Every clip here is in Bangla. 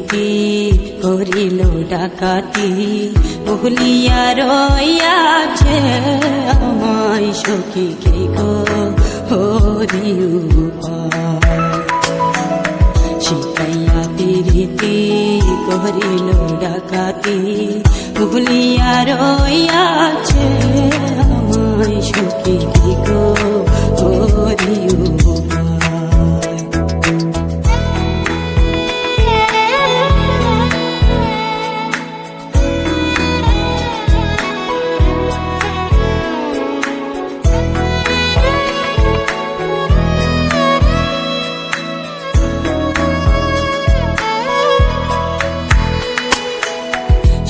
প্রীতি করিল ডাকাতি ভুলিয়া রইয়াছে আমায় সখী কে গো হরি উপায় শিখাইয়া প্রীতি করিল ডাকাতি ভুলিয়া রইয়াছে আমায় সখী কে গো হরি উপায়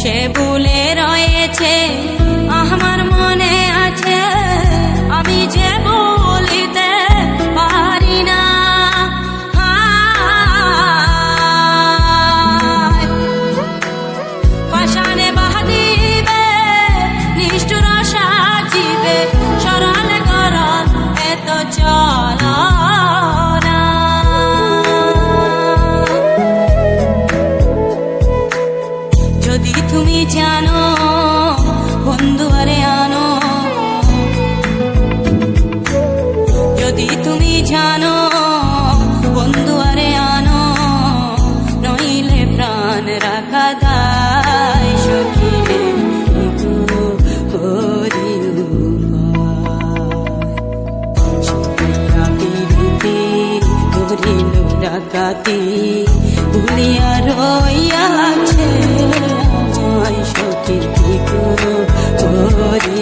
সে ভুলে রয়েছে আমার মনে আছে আমি যে বলিতে পারি না পাষাণে বাঁধিবে নিষ্ঠুর সাজিবে সরল গরল এত চল যদি তুমি জানো বন্ধু আরে আনো যদি তুমি জানো বন্ধু আরে আনো নইলে প্রাণ রাখা দায় সখী রে হরি করিল ডাকাতি ভুলিয়া রইয়াছে সখী কে গো হরি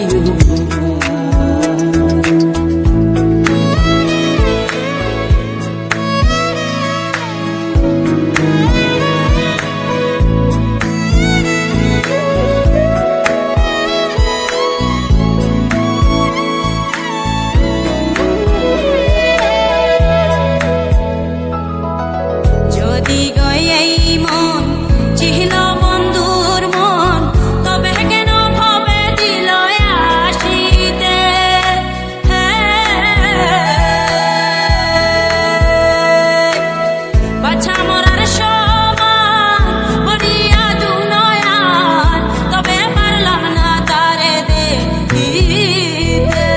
যদি গই মন চিহ্ন বন্ধুর মন তবে কেন ভাবে দিল আসিতে বাছা মরার সমান বলিয়া দুনয়ান তবে পারলাম না তারে দেখিতে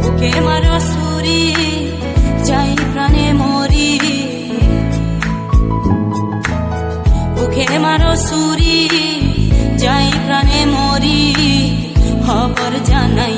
বুকে মারো সুরি যাই প্রাণে মরি বুকে মারো সুরি যাই প্রাণে মরি খবর জানাই